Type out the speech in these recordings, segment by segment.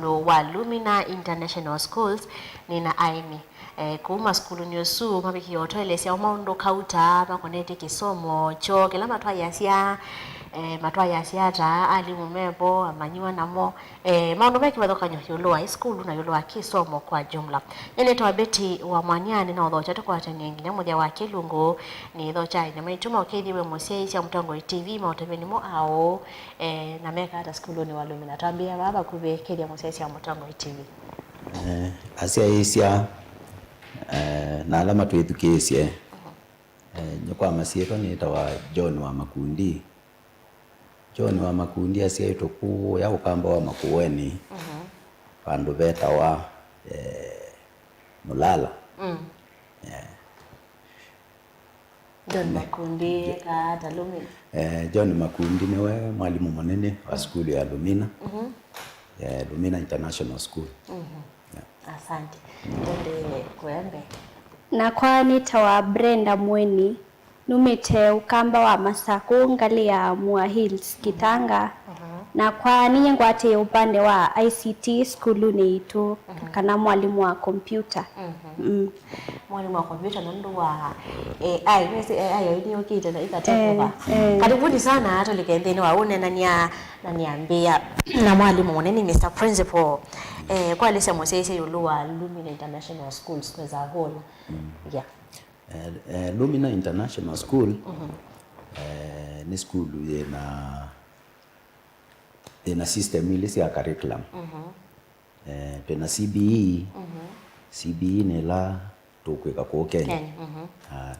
skulu wa Lumina International Schools nina aini kuma skulu nyosu mabiki otoelesya maundo kauta makonete kisomo cho kila matwa yasiata ali mumebo amanyiwa namo maundo meki wathokanyo yolo high school na yolo kisomo kwa jumla nene to Betty wa Mwanyani na odhocha to kwata nyingi na moja wa Kilungu ni dhocha ina maituma okethiwe musei cia Mutongo TV mautebeni mo ao na meka hata skulu ni wa Lumina tambia baba kubekeria musei cia Mutongo TV asia isia na alama twithukicie nyokwa masieto ni tawa John wa Makundi. John wa Makundi asiaitwo ku ya ukamba wa Makueni pandu beta wa Mulala. John Makundi ka Lumina. John Makundi niwe mwalimu munene wa skulu ya Lumina. Lumina International School. Asante. Ndende kwembe. Na kwa nitawa Brenda Mweni numite ukamba wa Masaku ngali ya Mua Hills Kitanga. Na kwa ninye ngwate upande wa ICT skulu ni itu kana mwalimu wa kompyuta. Mwalimu wa kompyuta na ndo wa AI nesi AI yoini okite na ikatekoba. Karibuni sana hata likendeni waone na niambia na mwalimu munene Mr. Principal kwa lisa mosese yuluwa Lumina International Schools as a whole. Yeah. Lumina International School ni skulu ina system ile ya curriculum. Tuna CBE. CBE ni la tukweka kwa Kenya.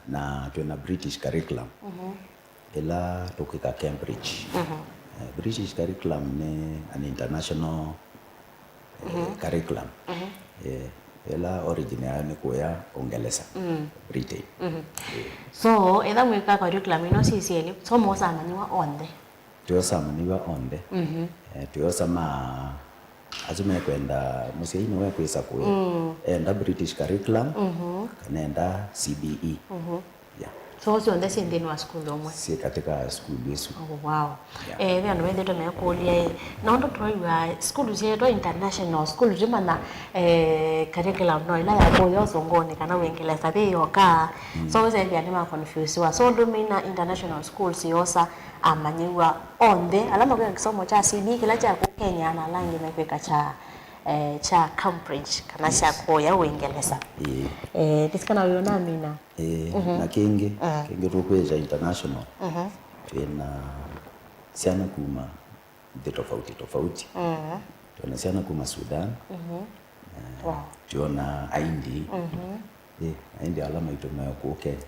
Na tuna British curriculum. Ila tukweka Cambridge. British curriculum ni an international curriculum. Ila original ni kwa Uingereza. Britain. So either mweka curriculum ino CCL so mosa manyiwa onde. Tuyosama niwa onde. Tuyosama azume kwenda musiini wewe kwisa kwa enda British curriculum kanenda CBE. So sio ndese ndeni wa school omwe. Si katika school yesu. Oh wow. Vya wende to mekulia na ndo toiwa school zetu international school jimana curriculum no ila ya boyo songoni kana Uingereza bio ka so ze vya ndima confuse wa so Lumina International Schools yosa amanyiwa onde alama kwa kisomo cha CBE kila cha Kenya na langi mepeka cha Cambridge kana cha kwa Uingereza. Diskana yona mina. Na kingi tukweza international. Tuna siana kuma tofauti. Tuna siana kuma Sudan. Tuna Indi. Indi alama itumaya kwa Kenya.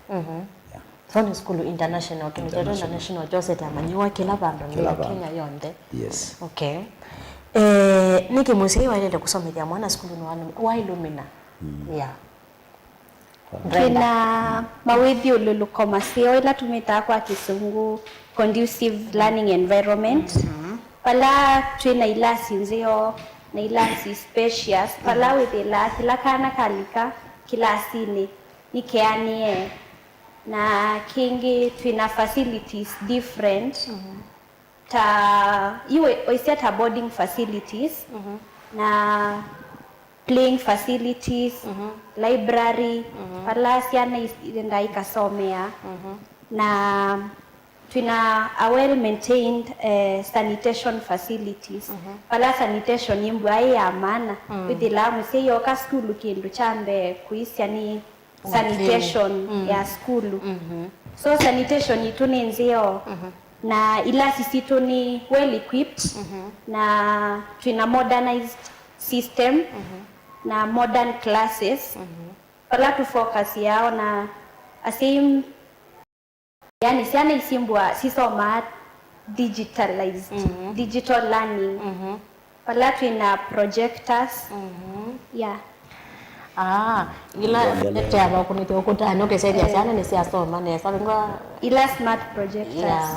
So ni skulu international international Joseph amanyiwa kila bando ni Kenya yonde. Yes. Okay. Niki musei waile kusomea mwana skulu wa Lumina. Yeah. Tuna mawithi ululukoma sio ila tumita kwa Kisungu conducive learning environment. Pala tuna ilasi nzio na ilasi spacious pala withila kila kana kalika kilasini nikeanie na kingi tuna facilities different iwe oisiata boarding facilities na playing facilities, library, pala siana enda ikasomea na tuna a well maintained sanitation facilities. Pala sanitation yimbu ya maana withila museyo ka skulu kindu chambe kuisia ni sanitation ya skulu. So sanitation ituni nzio na ila sisi tuni well equipped na tuna modernized system na modern classes pala tu focus yao na asim yani siana isimbwa sisoma digitalized digital learning pala tuna projectors ila lete aba kunite okuta no keseria sana ni siasoma ne sabingwa ila smart projectors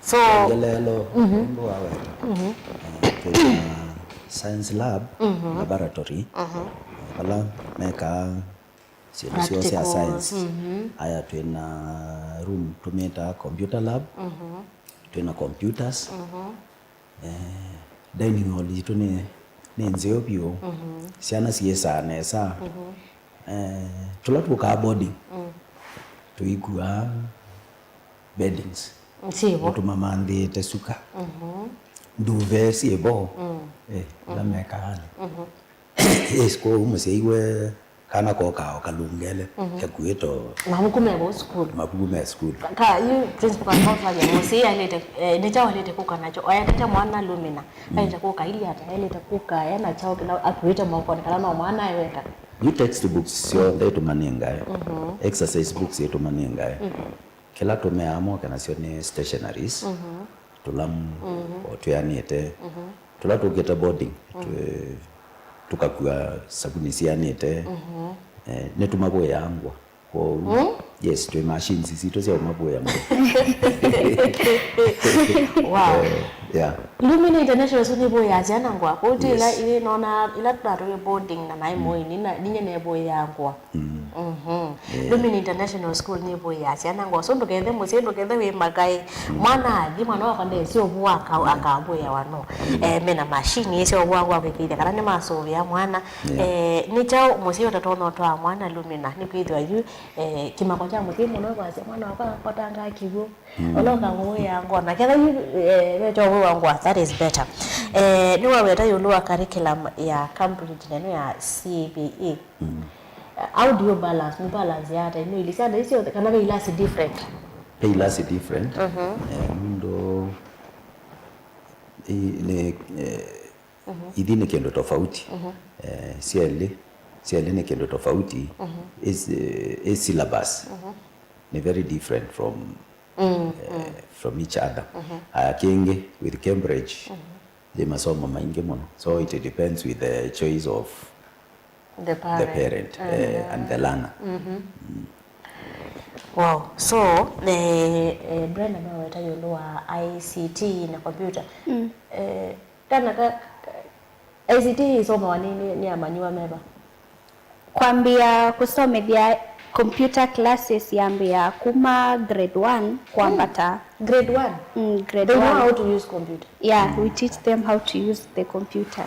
so lelo ndo awe science lab laboratory pala meka sio science aya tuna room tumeta computer lab tuna computers dining hall itu ni nzeo bio ciana ciesa nesa tula tuka boarding tuigua beddings Sibo. tumamandi tesuka nduve siebo la mekani esko umuseiwe kana koka kalungele kekuito Mahukume bo school. mabugume school Ka yu principal kwa ya musi alete ni chao alete kuka nacho. Oya kacha mwana Lumina. Alete kuka ili hata alete kuka yana chao kila akuita mwa kala na mwana yeweka. new textbooks sio ndeto maninga exercise books yetu maninga kila tumeamo kana sio ni stationaries tulamu otuyanite tula tugeta boarding tukakua sabuni sianite netumaboya yangwa ko yes to machines zito zia maboya Wow. yeah Lumina International suni boya jana ngwa. Kuti ila ile nona ila taro boarding na nai moi ni na ninye ne boya ngwa. Lumina International School ni boya jana ngwa. So ndokethe musi ndokethe we magai mwana di mwana wakande sio bwaka akaboya wano. Mena machine sio bwaka kwikide kana ni maso ya mwana. Ni chao musi utatono twa mwana Lumina ni kwithwa yu kimako cha musi muno kwa mwana wakatanga kigo. Oloka boya ngwa na ketha yu weto ngwa. That is better. Ni waweta yulua curriculum ya Cambridge neno ya CBE. How do you balance? Mu balance yata ino ilisanda isio kana be ilasi different. ilasi different mundo ile idine kendo tofauti siele ne kendo tofauti is syllabus ni very different from each other. Kingi with Cambridge they masomo maingi mono, so it depends with the choice of The parent and the learner. Wow. So Brenda maweta yulua ICT na computer. Kana ka ICT isoma wanini ni amanyua meba. Kwambia kusomethia computer classes yambia kuma grade 1 kwambata Grade 1. Grade They know 1 how to use computer. yeah we teach them how to use the computer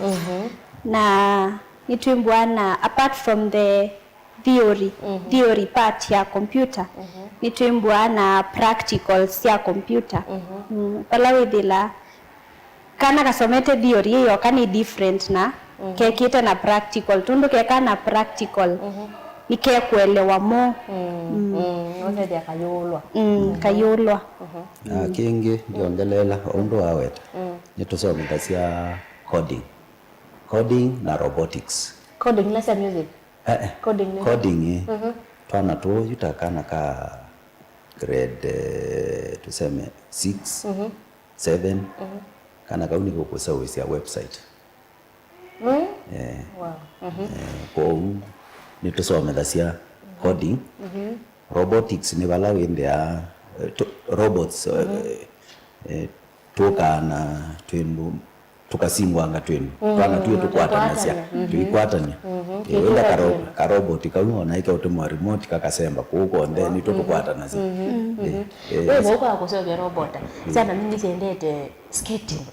na nitwimbwana apart from the theory part ya computer nitwimbwana practicals ya computer pala withila kana kasomete theory hiyo kani different na kekita na practical tundu kekana practical nike kuelewa mo Wone dia kayolwa. Kayolwa Kingi ndiongelela ondo aweta nitusome cia coding na robotics. Coding less music. Coding. Twana tu yutakana ka grade tuseme 6 7 kana kauni kukusawisia website. Wow. Kwa nitusome cia coding. Robotics ni bala wendea robots tukana twenu tukasingwanga twenu twana tuye tukwatanacia tuikwatania wenda ka robot kauna ika utumwa remote kakasemba kuko then ni tukwatanacia wewe uko akusogea robot sana mimi siendete skating.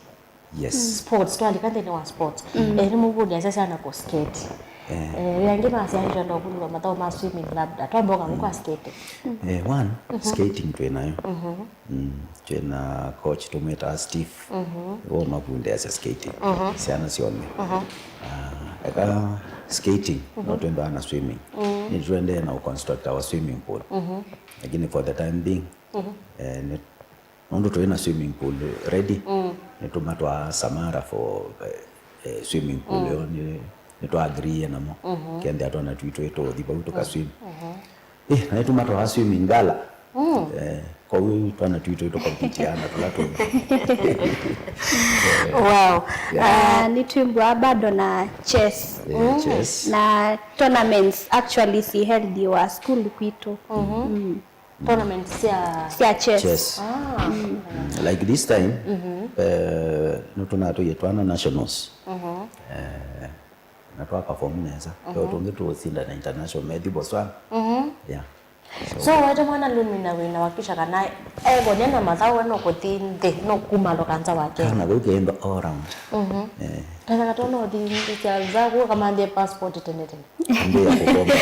yes Sports twali kande ni wa sports ni mubudia sasa na ku skate yangi basi aje ndo kulwa matao ma swimming labda twamboka mko skate one skating twenayo twena coach tumeta Steve wo mabunde as skating siana sione eka skating not twenda na swimming ni twende na construct our swimming pool lakini for the time being ndo twena swimming pool ready ni tumatwa Samara for swimming pool ni to agree namo kende atona twito thiba utoka swim na tumatwa swimming ngala kwa hiyo twana twito kompitiana tulato wow nitwimbwa bado na chess chess na tournaments actually si held wa school kwitu tournaments ya chess like this time nutunato yetwana nationals na twa perform neza kwa tungetu sinda na international medhi Botswana yeah So wata mwana Lumina wina wakisha kana ego nena mazao no kutinde no kumalo kanza wake kana kugenda all round kana katono di zako kama ndiye passport tenete ndio kukomba.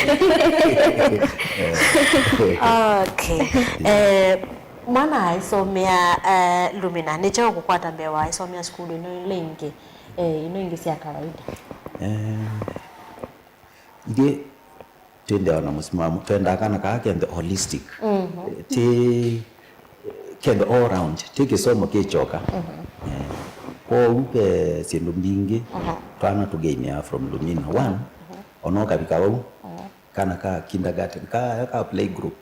Okay. Mwana aisomea Lumina nicho kukwata mbewa aisomea school ino lengi ino ingisi ya kawaida ide twende wana musimamo twenda kana kake and holistic ti kende all round tiki somo kichoka kwa upe sindu mbingi twana tugain from Lumina one onoka bikawu kana ka kindergarten ka play group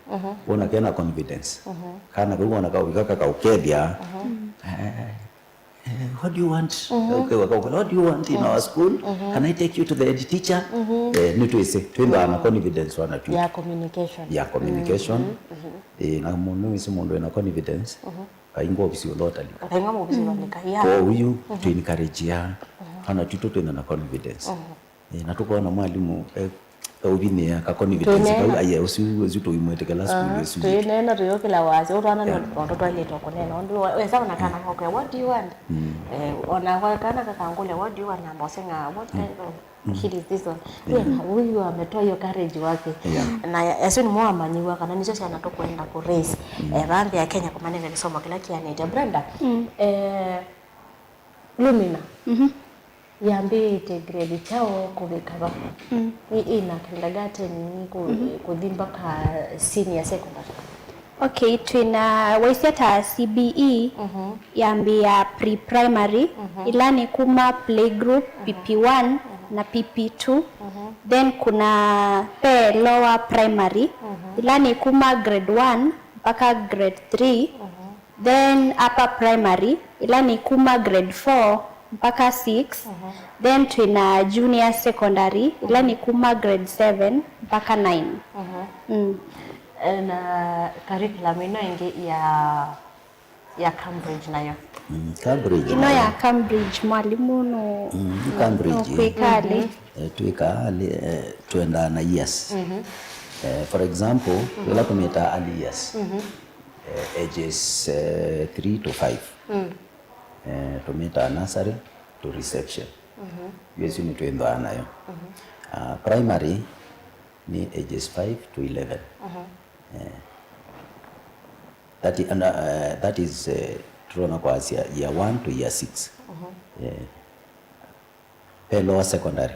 ona kena confidence kana kuona ka ubikaka ka ukedia what do you want okay what do you want in our school can I take you to the head teacher nitwese twenda na confidence wana tu ya communication na mundu isi mundu ena confidence aingo obisio lotali aingo obisio lotali ya kwa huyu to encourage ya ana tuto twenda na confidence na tukoona mwalimu ubini ya ka confidence kwa aye usitu imwetekela school yesu twena tuyo kila wazi utwana ndo twali tokonena ndo wesa na kana okay what do you want ona kwa kana kakangule what do you want na mbosenga what kind of kid is this one yeah huyu ametoa hiyo courage wake na asini mwa manyiwa kana nicho sana tokwenda ku race bandi ya Kenya kwa maneno nisoma kila kianaita Brenda Lumina yambite grade chao kubikaba ina kindergarten kudhimba ka senior secondary. Okay, twina waiseta CBE yambia pre-primary ilani kuma playgroup PP1 na PP2 then kuna lower primary ilani kuma grade 1 mpaka grade 3 then upper primary ilani kuma grade 4 mpaka 6 then twina junior secondary ilani kuma grade 7 mpaka 9 na curriculum ino ingi ya Cambridge nayo Cambridge ino ya Cambridge mwalimu no Cambridge kwikali tuikali tuenda na years for example wala kumeta early years ages 3 to 5 tumeta nursery to reception yesu ni tuenda nayo primary ni ages 5 to 11 that is tunaona kwa year 1 to year 6 lower secondary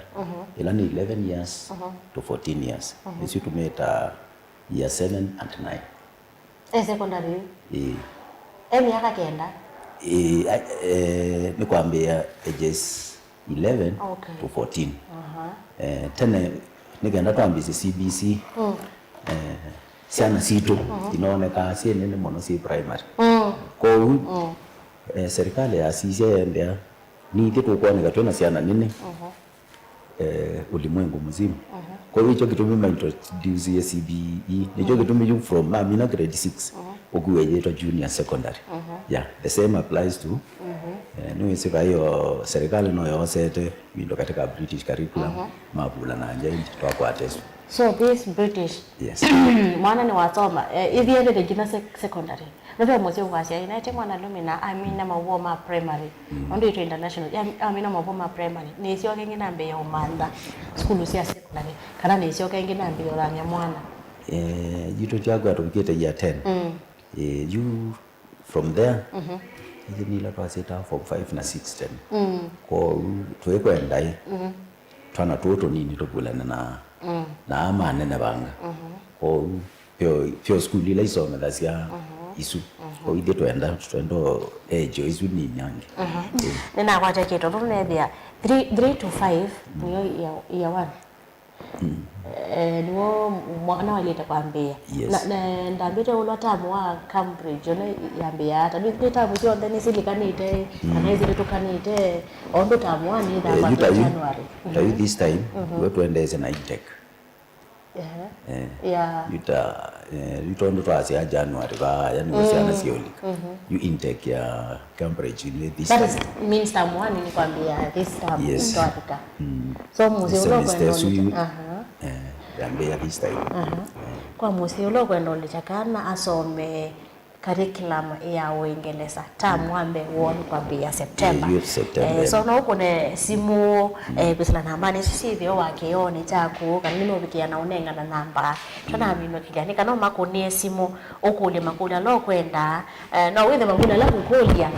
ila ni 11 years to 14 years yesu tumeta year 7 and 9 secondary miaka kenda ni kuambia ages 11 to 14 tena nigenda tuambise CBC sana situ inaoneka si nene mono si primary kwa serikali ya sisi ndia ni kitu kwa nika tuna siana nini ulimwengu mzima kwa hiyo hicho kitu mimi introduce ya CBE nicho kitu mimi from mina grade 6 ukuweje junior secondary yeah the same applies to niwe sika hiyo serikali no yosete mindo katika British curriculum mabula na nje kwa kwa test. So this British yes mwana ni wasoma hivi yende de jina secondary ndio mmoja wasia inaite mwana Lumina amina mawoma primary ndio ito international amina mawoma primary ni sio kengi nambe ya umanda school sia secondary kana ni sio kengi nambe ya nya mwana jitu chagwa tukite ya 10 you from there hizi nila twaseta form 5 na 6 10 kwa tuwekwenda twana tuto nini tokulana na amane na banga kwa pio school ile isome dasia isu kwa ide twendo ejo isu ni nyange nina kwata kito tunethia 3 to 5 niyo ya 1 niwo mwana waleta kwambia na ndambite ulotamu wa Cambridge ne yambia hata ndita mutyo ndani silikanite anezi tukanite ondo tamu ani da kwa January this time we tuendeze na intake yutondo twasi ya January ba yani usiana sioli you intake ya Cambridge in this that is means term 1 ni kwambia this term yes. ndo Afrika so muzeo ulo kwa yambia this time kwa musi ulo kwenda ulichakana asome curriculum ya Uingereza tamwambe won kwa bia September. So no kone simu bisla nambani sisi wake yoni chaku kanimo bikia na unenga na namba tana mino kigani kana makonie simu okule makula lo kwenda no withe makula la kukulia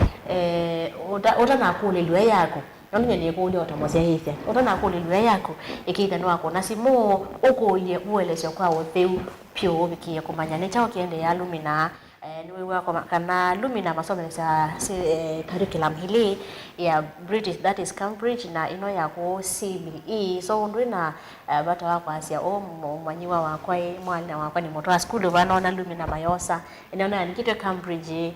utana kule lwe yako nonye ni kule otamosia hithi utana kule lwe yako ikitha no akona simu okulie uelesyo kwa utheu pyo bikia kumanya ne chao kiende ya Lumina niwe wako kana Lumina masomo sa curriculum hili ya British, that is Cambridge, na ino ya ko CBE. So ndwina bata wako asia mwanyiwa wakwa mwana wakwa ni moto wa school vanaona Lumina mayosa inaona nikitwe Cambridge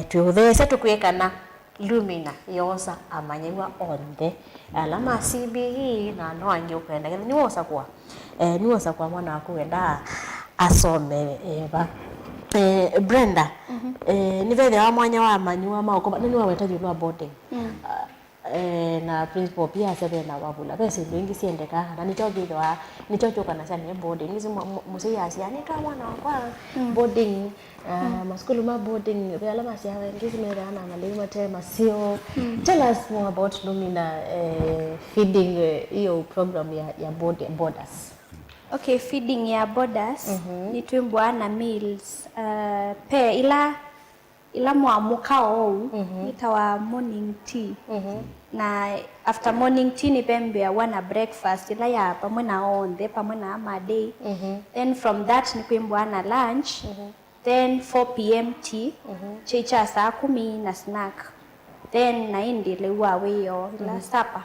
tuthese tukwekana Lumina yosa amanyiwa onde alama CBE na no angi ukwenda ni wosa kwa mwana wako wenda asome Brenda ni vethe wa mwanya wa manyua mauko nini wawetaji lwa boarding na principal pia sebe na wabula bese ndingi siendeka na nichochoka na sana boarding hizo musi asia ni kama mwana kwa boarding maskulu ma boarding vya masi ya ngizi mera na malima tema sio. Tell us more about Lumina feeding hiyo program ya borders. Okay, feeding ya borders ni tuimbwa na meals pe ila mwamuka ou itawa morning tea na after morning tea ni pembe wana breakfast ila ya pamwe na onde pamwe na amadei then from that ni kuimbwa na lunch then 4 p.m. tea chicha saa 10 na snack then na indile waweyo ila supper.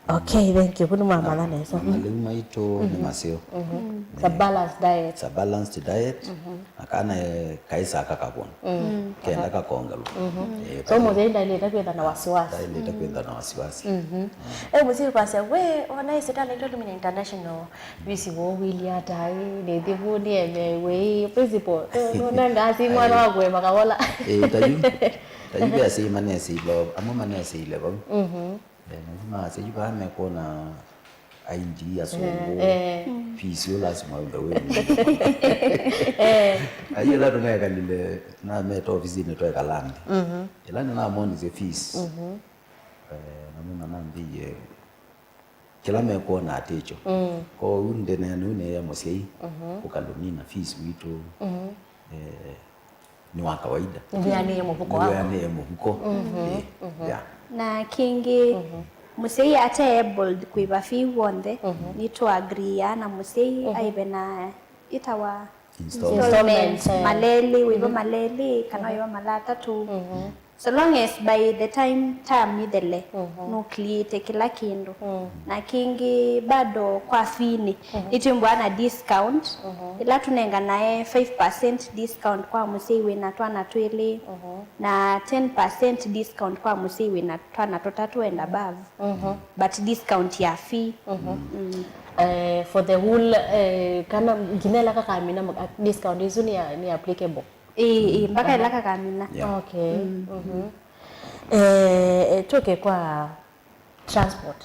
Okay, thank you. Kuna mama na nesa. Malima ito ni masio. It's a balanced diet. It's a balanced diet. Akana kaisa kakabon. Kenda kakonga lu. So moze ndaleta kwenda na wasiwasi. Ndaleta kwenda na wasiwasi. Moze kwa sababu we wanaisita na Lumina International bisi wo William tai ne divu ni we principal. No ngasi mwana wako makawola. Tayu ya si manesi lo, amu manesi le ba. Lazima sijui amekuona ID ya songo fisio lazima wewe ayo la tuna kalile na meto ofisi ni toa kalandi ila na amount ze fees na mimi nambiye kila mekuona atecho kwa unde na nune ya mosei ukalumina fees wito ni wa kawaida yani mfuko wako yani mfuko na kingi musei ate able kuiba fi wonde ni to agree na musei aibe na itawa installments maleli wiba maleli kana wiba malata tu so long as by the time midele no create kila kindu na kingi bado kwa fini itimbwa na discount ila tunenga nae 5% discount kwa musiwe na twana twili na 10% discount kwa musiwe na twana totatu and above but discount ya fee for the whole kana ginela kaka mina discount hizo ni applicable mpaka ilaka kamina. Okay. Tuke kwa transport.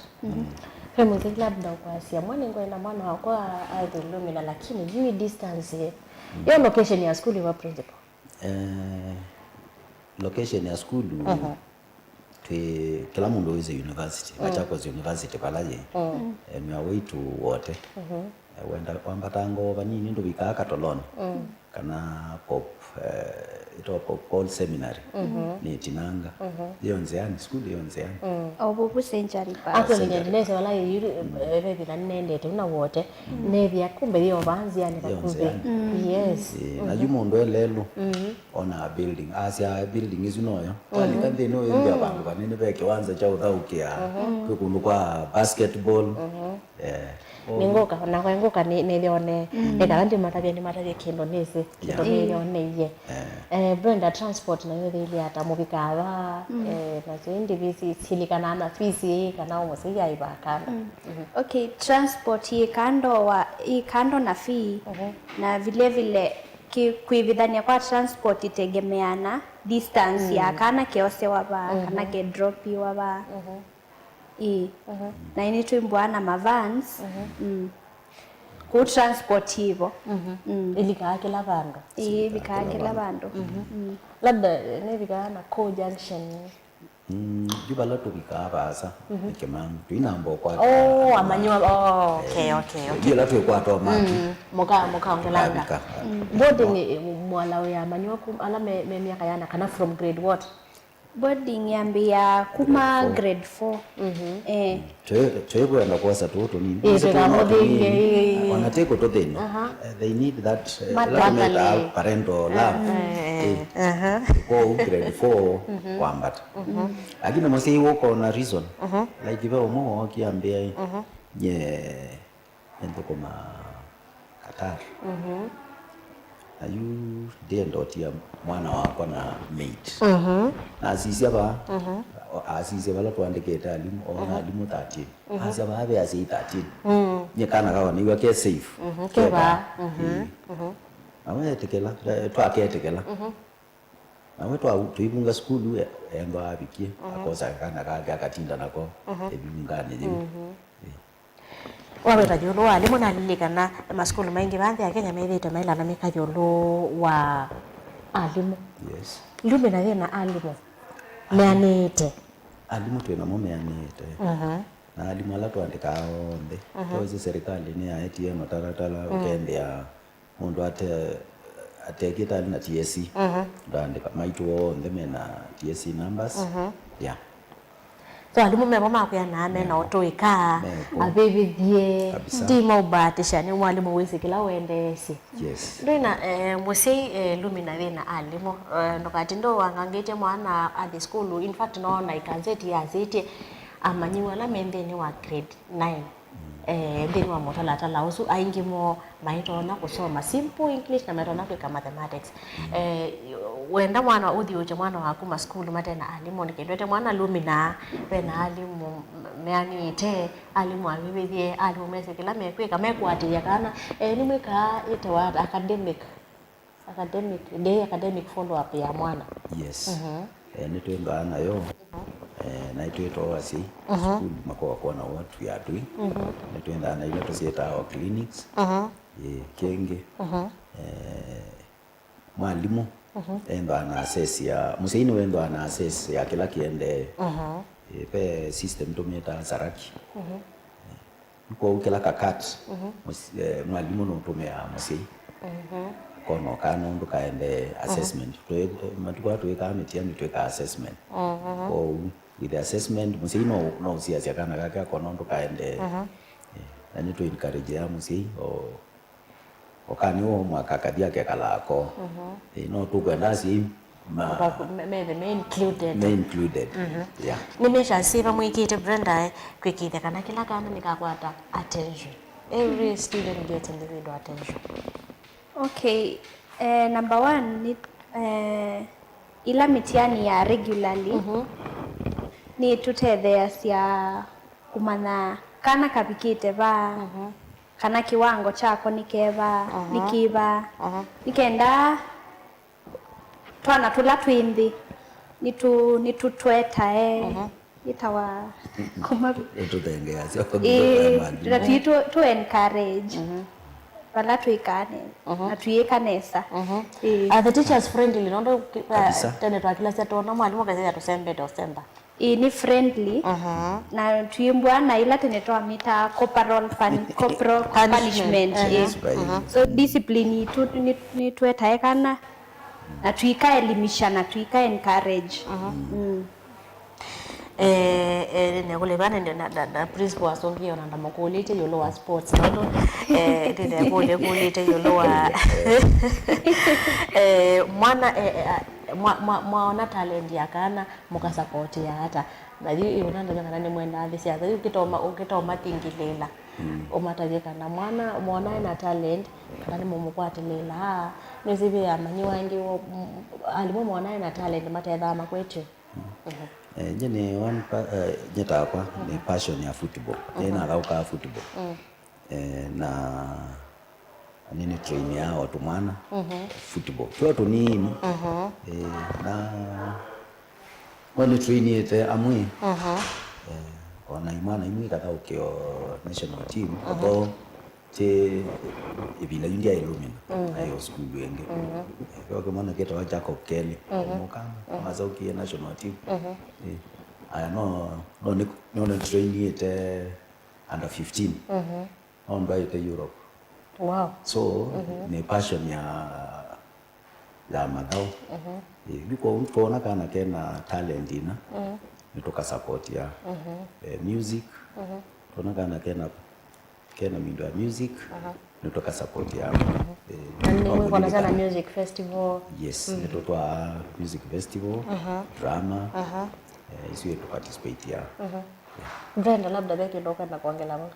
Kama labda kwa Asia mwana wako aidha Lumina lakini juu distance hiyo location ya school wa principal. Location ya school kila mundu wize university Machakos University palaje ni awaitu wote wenda kwambatango banini ndo bikaka toloni kana pop Paul Seminary ni tinanga hiyo nzeani school hiyo nzeani obubu century pa actually nyendeleze wala yiri bebe na nende tuna wote nevya kumbe hiyo banzi yani kakumbe yes na yumo ndo lelo ona building asia building izunoyo wali kande no yindi abantu banene beke wanza cha uthaukia kukunu kwa basketball ningoka na kwenguka nilione nikandi matabia kendo nese kendo nilione ye Brenda transport na yote ile hata mubikaba na zindi visi silikana na fisi kana umose ya ibaka okay transport hii kando na fee na vile vile kuividhania kwa transport itegemeana distance ya kana keose waba kana ke drop waba na ini tuimbwa na mavans ku transport hivyo ilikaa kila vandu vikaa kila vandu labda nevikaa na co junction juba la tubikaa basa nikimam tuinambo kwa amanyiwa okay la tu kwa to mati muka ongelanga boarding mwala ya amanyiwa ala me miaka yana kana from grade what boarding yambia kuma grade 4 choyo kwenda kwa satoto ni wanateko to then they need that parental love go grade 4 kwambata lakini mose woko na reason like ibe omo kiambia endo kama Qatar ayu ndoti ya mwana wako na mate na asisia ba asisia bala tuandiketa alimu ona alimu 13 asisia ba abe asi 13 nyekana kawa ni wake safe keba awe tekela twaketekela awe tuibunga school endo abikie akosa kana kage akatinda nako ebingane jibu waweta jolo alimu nalilikana maskulu maingi banthi ya Kenya methite mailana mika jolo wa alimu yes lume na thina alimu meanite alimu twina mumeanite na alimu ala twandika onthe tozi serikali ni aetie mataratara ukendea mundu atekita na TSC ndandika maitu onthe mena TSC numbers yeah so alimu memo makuya name na otoika abebithie ndima ubatisha ni mwalimu wese kila wendesi yes ndina musei lumina thina alimu ndokati ndo wangangite mwana at the school in fact no na ikanzeti ya zeti amanyiwa la membeni wa grade 9 ndini wa motala usu aingi mo maitona kusoma simple English na maitona kwa mathematics wenda mwana uthioje mwana waku ma school matena alimu nikendete mwana lumina pena alimu meanite alimu abibithie alimu mesekela mekwika mekwatia kana nimeka itewa academic follow up ya mwana yes nitwenga nayo na itweto asi school makwa kwa na watu ya tui nitwenda na ile tusieta au clinics kenge mwalimu endo ana assess ya museini wendo ana assess ya kila kiende pe system tumeta saraki kwa ukela kakat mwalimu no tumea musei kono kana ndo kaende assessment matukwa tuweka ametia mitweka assessment with the assessment musei no siasia kana kaka kono ndo kaende and to encourage ya musei okani wo mwaka kadia ke kalako no tukwenda si me included yeah nimesha siva mwikite Brenda kwikite kana kila kana nikakwata attention every student gets individual attention okay number 1 ni ila mitiani ya regularly ni tutethea cia kumana kana kapikite ba kana kiwango chako nikeva nikiva nikenda twana tula twindi nitutweta itawa kuma tutengea sio to encourage wala tuikane na tuikanesa the teachers friendly nondo tene twa kila seto na mwalimu kaza tusembe dosemba ni friendly na tuimbwa na ila tene twa mita corporal punishment so discipline ni tuetaekana na tuika elimisha na tuika encourage nekulevana na principal asongio na ndamokulite yolo wa sports nondo ndine kulite yolo wa mwana mwana talent yakana mukasupport ya hata na hiyo ndio ngana ni mwenda hadi hata ukitoma tingilela umatajeka na mwana na talent kana mumukwatilela nizibe yamanyiwa ngi alimu mwana na talent matedha makwetu jene one nyeta kwa ni passion ya football tena lauka football na nini train ya watu mwana football kwa tu nini na wani train yete amui ona imana imui kata ukio national team hapo che ibila india Illumina ayo school wenge kwa kama keta wa Jacob Kelly mukama mazauki national team I no training it under 15 on by the Europe. Wow. So ni passion ya madao yuko unaona kana kena talent ina nitoka support ya music tunaona kana kena mindo ya music nitoka support ya Ndio kwa sana music festival. Yes, nitoka music festival drama isiwe to participate ya Brenda labda beki ndoka na kuongela mbona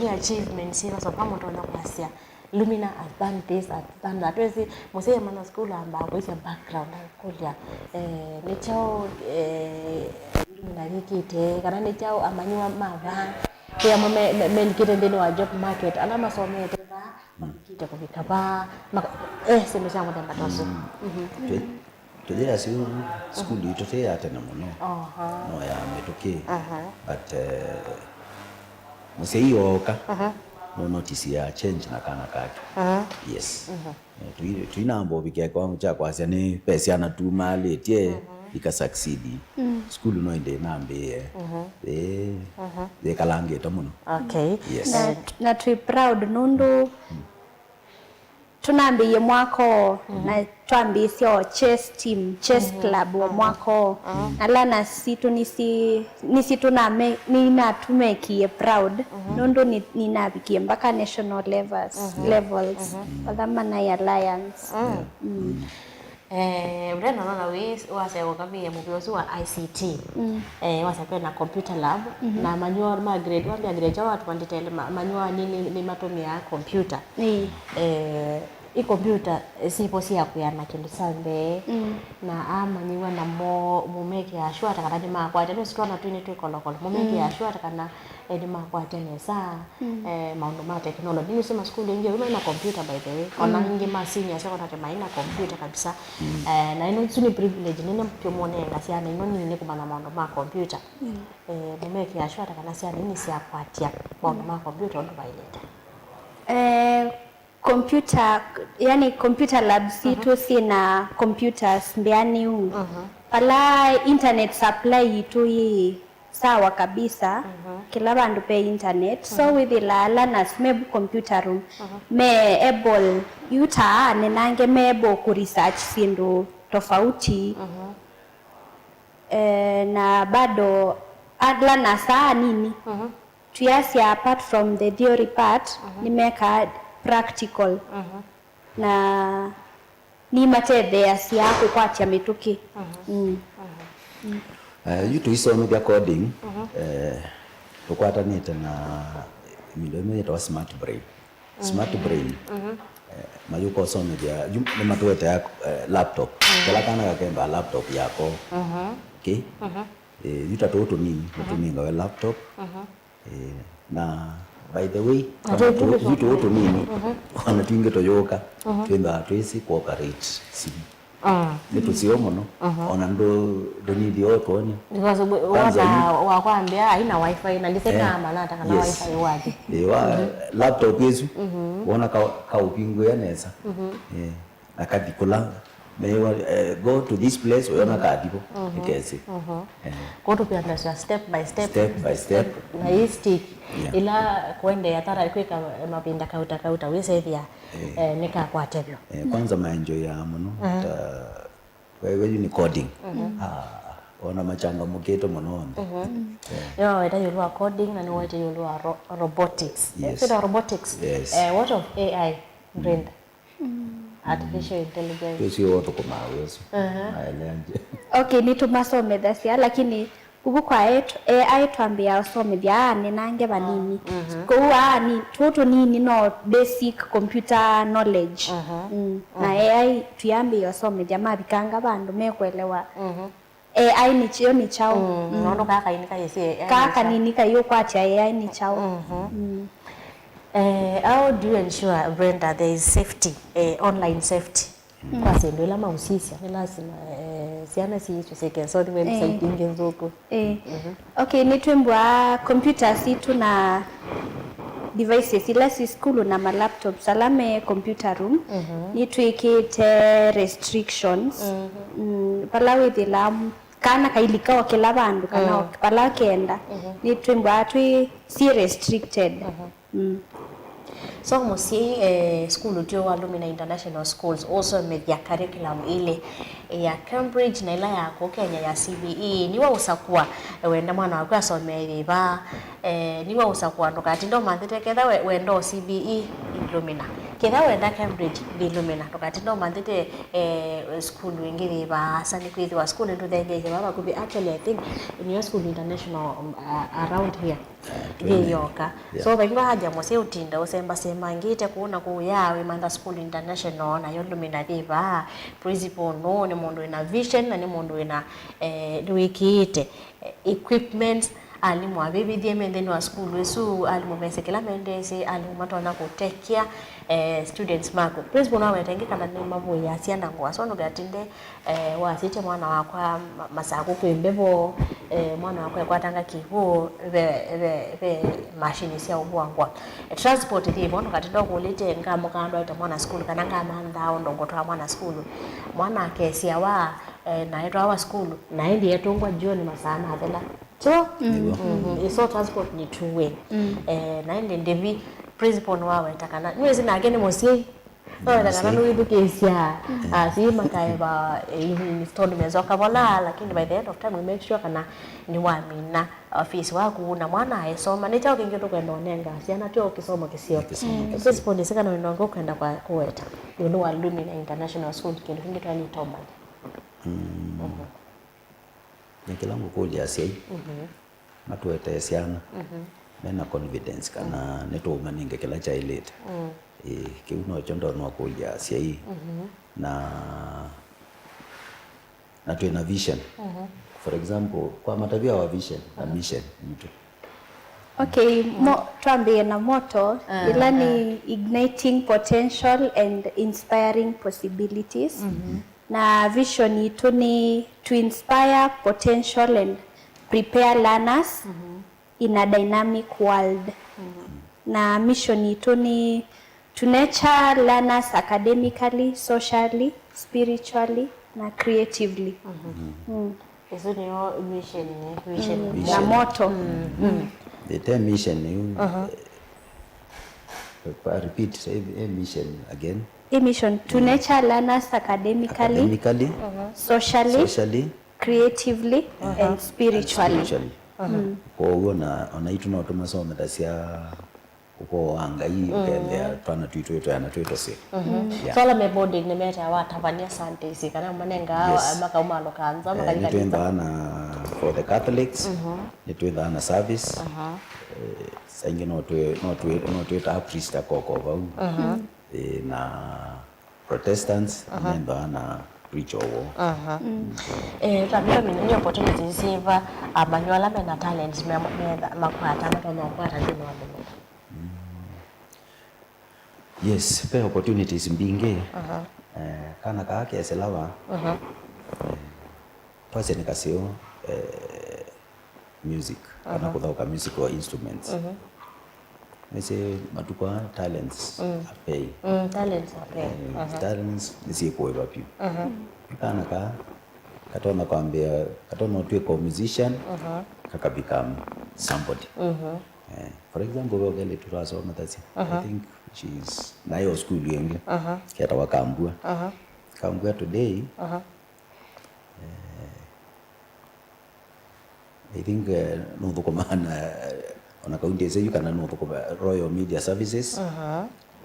ni achievements hizo so kama tunaona kwasia Lumina has done this, has done that. Wezi museye mana school amba kwa background kulia ni chao Lumina rikite kana ni chao amanywa mava pia melikite ndini wa job market ana masome tena makite kubikaba sema changu tamba tosu Today as you school itote atena muno no ya metoke but musei oka no notice ya change na kana kake yes tuinambo bike kwa mcha kwasia ni pesa na tu mali tie ika succeed school no inde nambe kalange to muno okay yes na tu proud nundu tunambiye mwako na twambisio chess team chess club wa mwako alana situ nisi tuname nina tumekie proud nundu ninabikie mpaka national levels wadhamana ya alliance Brenda nona wase wakami mubiosu wa ICT wase na computer lab na manual ma grade wa grade jawa watu manditele manual ni matumia computer I computer sipo siya kuyana kindu sambe na amanyiwa na mumeke ya shua takana ni makwate no situana tuine tuikolokolo mumeke ya shua takana ni makwate nesa maundu ma technology ni sema school ingi na computer by the way ona ingi ma senior sekona tema ina computer kabisa na ino tsuni privilege nene mpyomone ngasiana ino nini kumana maundu ma computer mumeke ya shua takana siya nini siya kwatia maundu ma computer ondo bailete computer yani computer lab situ sina computers mbiani pala internet supply itu sawa kabisa kila bandu pe internet so with the learners maybe computer room me able yuta nenange mebo ku research sindu tofauti na bado adla na saa nini tuasi apart from the theory part nimeka practical na ni matede ya siako kwacha mituki you isome bya coding tukwata nita na milome ya smart brain mayuko some bya ni matwete ya laptop kala kana kakemba laptop yako okay yutatoto nini mutuminga wa laptop na by the way vitu wote nini wanatinge toyoka twenda twesi cooperate simu nitu sio mono ona ndo ni dio toni because wa kwambia haina wifi na liseka manata kana wifi waje laptop yesu ona ka upingo yanesa akadikula mewa go to this place ona kadipo ikese go to pia step by step na hii stick ila kwende yatara kweka mapinda kauta wesethia nika kwatebyo kwanza maenjo ya muno wewe ni coding ona machanga muketo muno yo weta yulwa coding na ni weta yulwa robotics robotics what of AI Brenda artificial intelligence sio watu kama wewe aelanje okay ni tumasome dasia lakini kubukwa AI twambia usome bya nenange banini kwa ni toto nini no basic computer knowledge na AI tuyambi usome jamaa bikanga bandu mekwelewa AI ni chao nono kaka inika yesi kaka nini kayo kwacha AI ni chao how do you ensure Brenda there is safety online safety kwa sendo ila mausisha ni lazima siana si hicho seke so the website inge nzoko okay nitwembwa computers itu na devices ila si school na ma laptop salame computer room nitwikite restrictions palawe dilam kana kailika wakela bandu kana pala kenda nitwembwa atwi si restricted so mosi school tio Alumni International Schools also media curriculum ile ya Cambridge na ila yako Kenya ya CBE niwa usakua wenda mwana wako asomere ba niwa usakua ndokati ndo manthite ketha wendo CBE Illumina ketha wenda Cambridge Illumina ndokati ndo manthite school wingiri ba sani kwithi wa school ndo thenge baba could be actually I think in your school international around here yoka so bakiwa haja mose utinda usemba semangite kuona kuyawe manda school international na Illumina diva principal no ni mundu ina vision na ni mundu ina duikite equipment alimu abibi dieme ndeni wa school wesu alimu mesekela mendesi alimu matona kutekia students mako principal na wetengika na nema boya siana ngwa sono gatinde wasite mwana wakwa masaku kwembevo mwana wakwa kwatanga kivu ve machine sia ubwangwa transport ndi bono katindo kulite ngamo kando ita mwana school kana ngama ndao ndongotwa mwana school mwana kesia wa na ito wa school na ndi yetongwa jioni masana adela so so transport ni two way na ndi ndivi principal wawe takana niwezi na ageni mosi takana nuidukesia si makaiba ni stone mezoka bola lakini by the end of time we make sure kana ni wamina office wako na mwana aisoma ni chao kingeto kwenda onenga siana tio ukisoma kisio principal ni sikana ndongo kwenda kwa kueta you know Alumni International School kindu kingeto ni toma nikilangu kuja sei matuete siana mena confidence kana netuma ninge kila chailete kiuno chondo no kuja sei na tuena vision for example kwa matavia wa vision na mission mtu okay tuambie na moto ila ni igniting potential and inspiring possibilities na vision yetu ni to inspire potential and prepare learners in a dynamic world na mission yetu ni to nurture learners academically, socially, spiritually na creatively. Hizo ni vision na moto. The term mission you repeat a mission again. A mission to nurture learners academically, socially, creatively and spiritually. Kwa hiyo na itu na tumasoma tasia uko anga hii ukendea twana tuitwe yana tuitwa se sola me body ne meta wata bania sante sikana manenga maka umalo kanza maka ni twenda na for the Catholics ni twenda na service sangi no tweta priest akoko bau na Protestants nenda na preach owo tabia mimi opportunity siva amanyola mena talents me makwata matono kwata ndino wale. Yes, pe opportunities mbinge kana kake eselawa twase nikasio music kana kuthauka musical instruments nese matukwa talents apei talents nisi kueva pio kana katona kwambia katona tuko musician kaka become somebody for example wogele turasoma tasi I think she's nayo school yenge kiata wakambua kambua today I think no tukomana ona kaunti zetu kana no tukoma Royal Media Services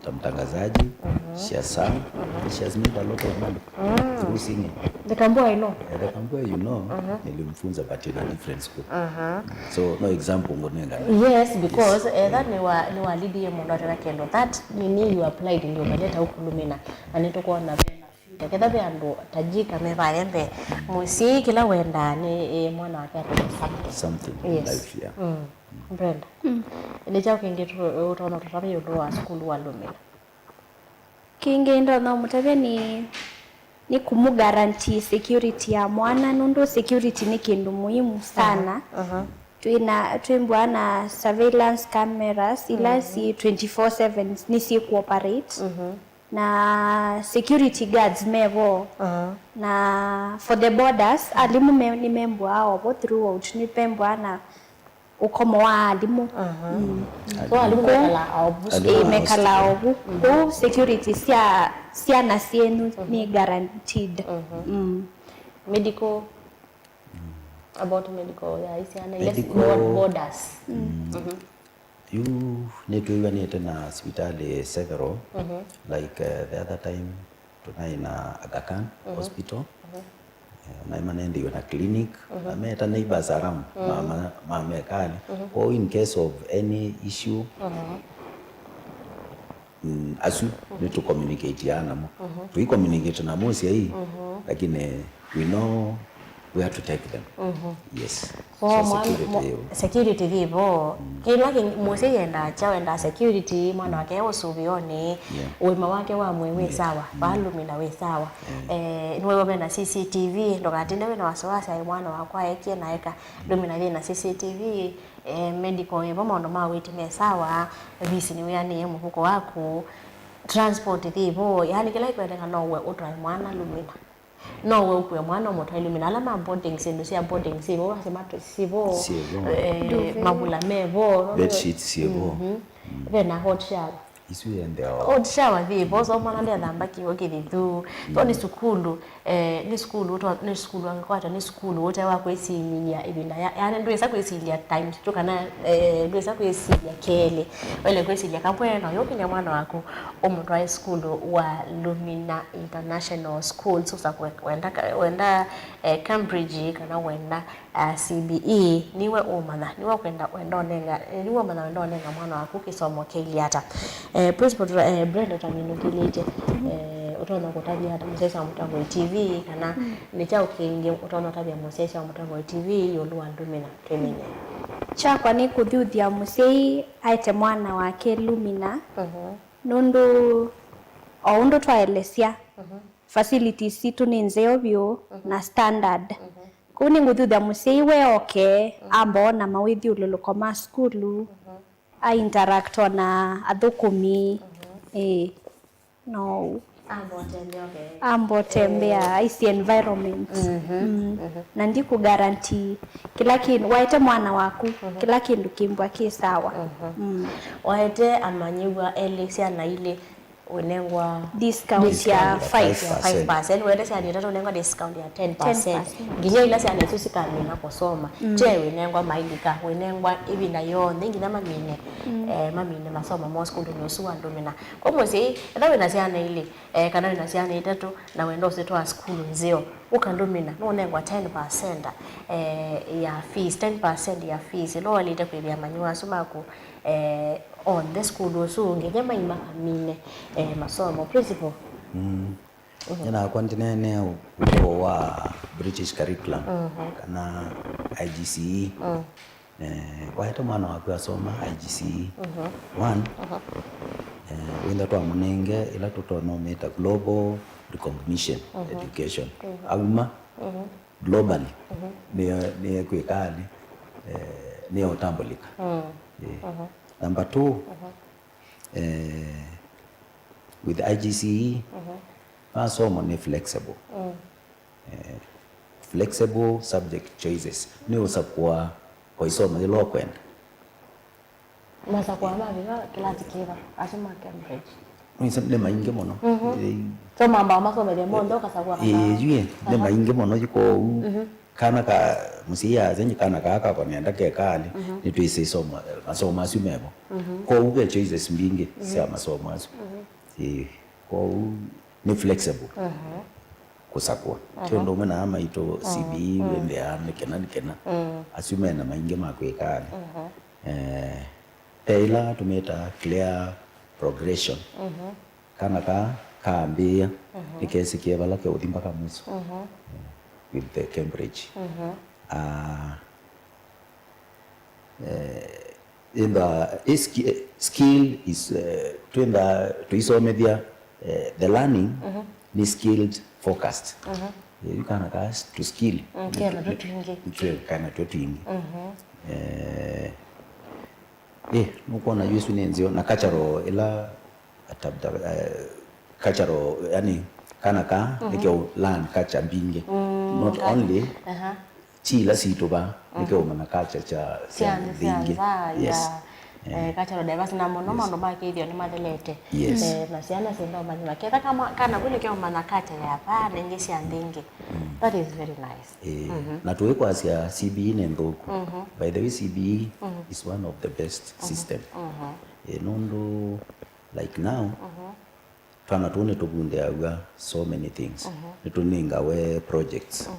tamtangazaji Shasa she has made a lot of money through singing. The Kambua I know. The Kambua you know nilimfunza but in a different school. So no example ngonenga. Yes, because that ni wa lidi ya mwana tena kendo that nini you applied ndio maleta huku Lumina anetokuwa na Teketha be ando tajika me varembe musi kila wenda ni mwana wake something yes. Life yeah. Brenda. Ile chao kingetu utaona tutabe yodo wa school wa Lumina. Kinge ndo na mutabe ni ni kumu guarantee security ya mwana nundu security ni kindu muhimu sana. Tuimbwa na surveillance cameras ila si 24/7 ni si cooperate na security guards mevo na for the borders alimu ni membwa ao throughout ni pembwa na ukomo wa alimu so alimu mekala obu ko security sia na sienu ni guaranteed. Medical about medical borders you need to even it na hospitali several like the other time tunai na Aga Khan hospital na imanendi na clinic na meta neighbors around mama kali or in case of any issue asu need to communicate yana mo we communicate na mo hii lakini we know where to take them. Yes. So security vivo kila mose yenda chawenda security mwana wake usubioni wema wake wa mwewe sawa balumina we sawa niwe bena CCTV ndokatinde we na wasawasa ya mwana wakwa yake naeka lumina na CCTV medical yebo maondo mawiti sawa visi ni yani mfuko wako transport vivo yani kila kwenda nowe utwa mwana lumina no we ukwe mwana moto ilumina alama boarding sendo sia boarding sibo wasema sibo mabula mevo bed sheets sibo vena hot shower isu ende hot shower vivo so mwana ndia dhamba kiwo kivitu so ni skulu ni skulu angakwata ni skulu wote wako isilia ibinda yani ndio yesa kwisilia times tukana ndio yesa kwisilia kele wale kwisilia kampwena yokinya mwana wako omuntu wa school wa Lumina International School so wenda Cambridge kana wenda CBE niwe umana niwe kwenda wendonenga niwe mana wendonenga mwana wako kisomo kiliata principal Brenda taminukilije utaona kutabia hata msesa mtango TV kana nicha ukinge utaona tabia msesa mtango TV yolwa Lumina twemenya chakwa ni kuthuthia musei aite mwana wake Lumina nundu oundu twaelesia facilities situ ni nzeo bio na standard kuni nguthuthia musei we ambona mawithi ululuko ma skulu a interact na athukumi no ambo tembea isi environment na ndi ku guarantee kila kindu waite mwana waku kila kindu kimbwa kisawa waite amanyiwa elixia na ile unengwa discount ya 5% wende sia ni tatu unengwa discount ya 10% nginya ila sia nesusi kami na kusoma je unengwa mailika unengwa hivi na yo ngina mamine mamine masoma mo school no suwa Lumina kwa mwezi ndawe na sia na ile kana na sia na tatu na wendo usitoa school nzio ukandumina no unengwa 10% ya fees 10% ya fees lo walite kwibia manyua suma ku on the school so ngejema imakamine masomo principal yana kontinene wa British curriculum kana IGCE kwa hata mwana wako asoma IGCE 1 wenda to amunenge ila tutonometa global recognition education auma globally ni kwekali ni utambulika number 2 with IGCE masomo ni flexible flexible subject choices ni usakwa koisoma ilo kwenda masa kwa mavi kila tikira asoma Cambridge ni maingi mono so mamba masomo de mondo kasakwa yue ni maingi mono yuko kana ka musia zenye kana ka kwa nienda ke kali ni tuise soma masomo asumemo ko uge choices mbingi sia masomo asu ko ni flexible kusakwa chondo mena ama ito CBE wende ame kena asumena maingi makwe kali Taylor tumeta clear progression kana ka kaambia nikesikia bala ke udimba ka muso with the Cambridge in the skill is to iso media the learning ni skilled focused you kana ka to skill kena tutingi kana twingi nukuona yusu nenzio na cultural ila atabda cultural yani kana ka nikyo learn culture bingi not only chila situba nikyo mana culture cha bingi yes cultural diverse na mono baki hivyo ni madelete na siana sendo manyuma keta kama kana kule kama mana culture ya pa na ngisi andingi that is very nice na tuwe kwa asia CBE nendoko by the way CBE is one of the best system nondo like now twana tune tugunde aga so many things nituninga we projects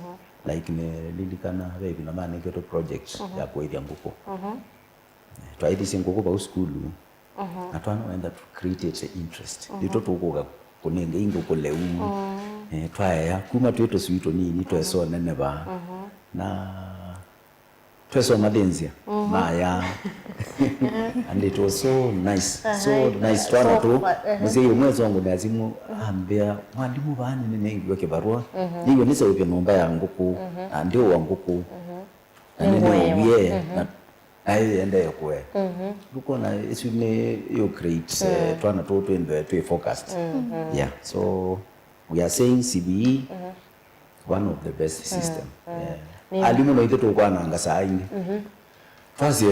like ne lilikana webi na mane keto projects ya kuithia nguko twaithisi nguko ba school na twana wenda to create interest lito tukuga kuninga inguko leu twaya kuma tweto swito nini tweso nene ba na tweso madenzia maya and it was so nice twana tu mzee mwezo wangu ndazimu ambia mwalimu bani nene yoke barua hiyo nisa upe nomba ya nguku ndio wa nguku nene ayi ende yakwe luko na isune yo create twana tu to focused yeah so we are saying CBE one of the best system alimu no iteto kwa nanga saini fasi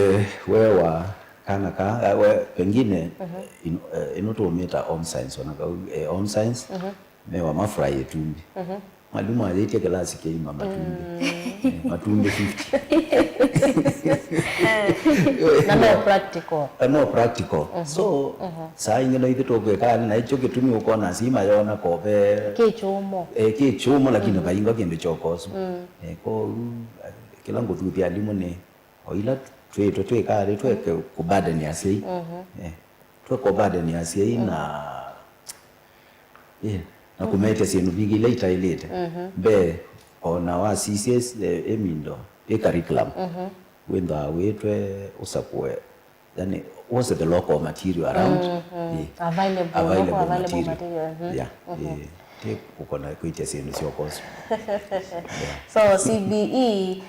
wewa kana ka pengine inotometa on science wanaka on science mewa mafrai tumbi mwalimu alete klasi ke mama tumbi matumbi 50 no practical so saa ingine iteto kwa kana na icho kitumi ukona sima yona kobe kichumo lakini bayinga kende chokoso ko kila ngotu ya limone oila twe kale twe kubadani asi twe kubadani asi na na kumete sinu bigi later be ona wa CCS emindo curriculum wenda wetwe usakwe yani what's the local material around available material ukona kuitia sinu sio koso so CBE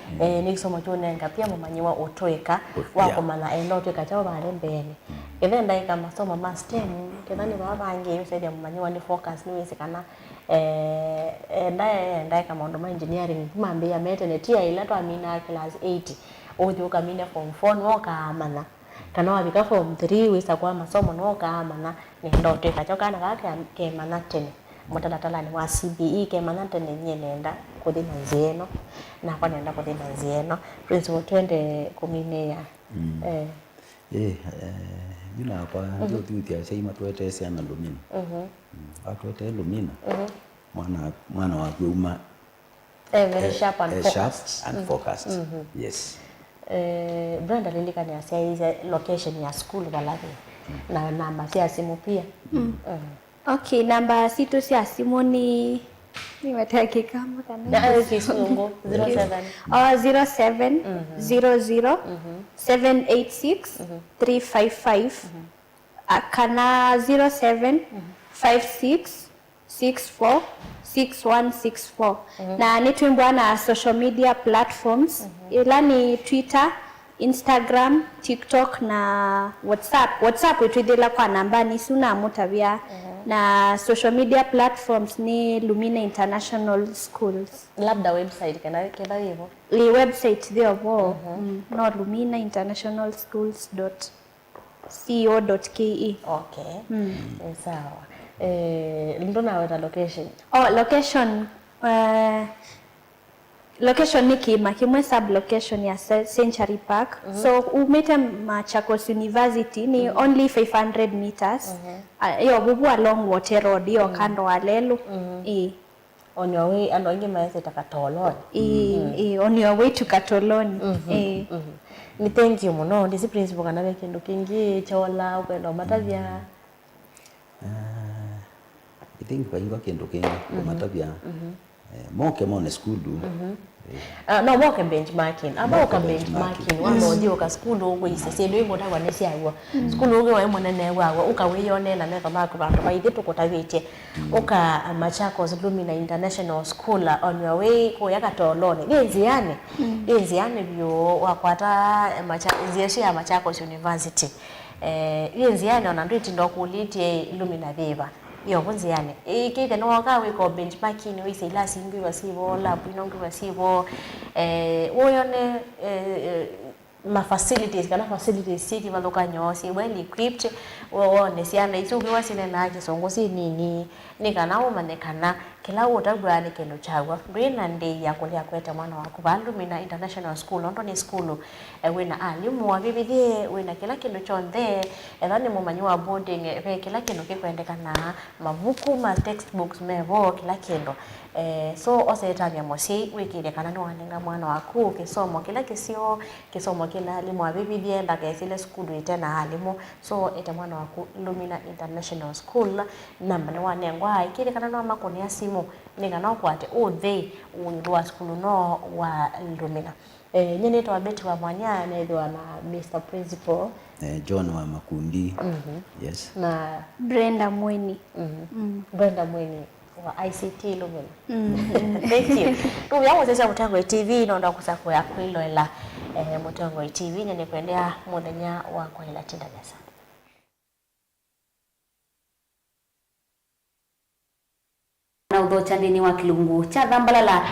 ni kisomo chonenga pia mumanyiwa otweka wako mana enotweka chao bale mbele even ndai kama soma master kedani babange yosaidia mumanyiwa ni focus ni wesekana ndai kama ndo engineering kumambe ya metenetia ila to amina class 8 othi ukamina form 4 noka amana kana wabika form 3 wisa kwa masomo noka amana ni ndotweka chao kana kake ke manatene mutalatala ni wa CBE ke manante nenye nenda kuthina nzieno na kwa nenda kuthina nzieno principal twende kumine ya mina kwa ndio tutia sema tuete sana lumina atuete lumina mwana wa kuuma very sharp and focused yes Brenda lilika ni asia location ya school balaki na namba ya simu pia okay namba situ sia simu ni nimetaki kama kana kisungo 07 0700 786 355 kana 0756646164 na nitwimbwa na social media platforms ila ni Twitter, Instagram, TikTok na WhatsApp itwithila kwa namba ni suna mutabia na social media platforms ni Lumina International Schools. Labda website kana hivyo. Li website there no luminainternationalschools.co.ke. Okay. Sawa. Ndo na weta location. Location ni kimwe sub location ya Century Park. So umete Machakos University ni only 500 meters. Yo bubu along Water Road yo kando wa Lelu. On your way and onge maese takatoloni. On your way to Katoloni. Ni thank you muno ndisi principal kana bekindu kingi chola ukwenda matavya. I think bainga kendo kingi matavya. moke mone skulu no moke benchmarking aba ka benchmarking wa no dio ka school ogo isese ndo imo dawa nesi awo school ogo wa imo nene wa uka weyone na meka ba kwa ba ide to kotawete uka Machakos Lumina International School on your way ko yakatolone yenziane byo wakwata Machakos ya Machakos University yenziane ona nditi ndo kuliti Lumina Viva yo bonziane ikike no wakawe ko benchmarking we say last ingi wasibo lab inongi wasibo woyone ma facilities kana facilities city baloka nyosi well equipped wone siana ituke wasine naje songo si nini nikana umanekana kila utagwani kendo chagwa brina ndi yakulia kwete mwana wako Lumina International School ndo ni school wena alimu wa bibidie wena kila kendo chonde ethani mumanyiwa boarding kila kendo kikwendekana mabuku ma textbooks mebo kila kendo so osetanya mosi wikire kana no wanenga mwana wako kisomo kila kisomo kila alimu wa bibidie ndaka zile school itena alimu so ete mwana wako Lumina International School namba ne wanengwa ikire kana no makoni asimo ninga no kwate they unwa school no wa Lumina nyene to abeti wa mwanya nedwa na Mr Principal John wa Makundi yes na Brenda Mweni Brenda Mweni wa ICT Lumina thank you tu yangu sasa Mutango TV nonda kusako ya kwilo ila Mutango TV nyene kwendea muthenya wa kwela tindagasa na udhocha ndini wa kilungu cha Thambalala.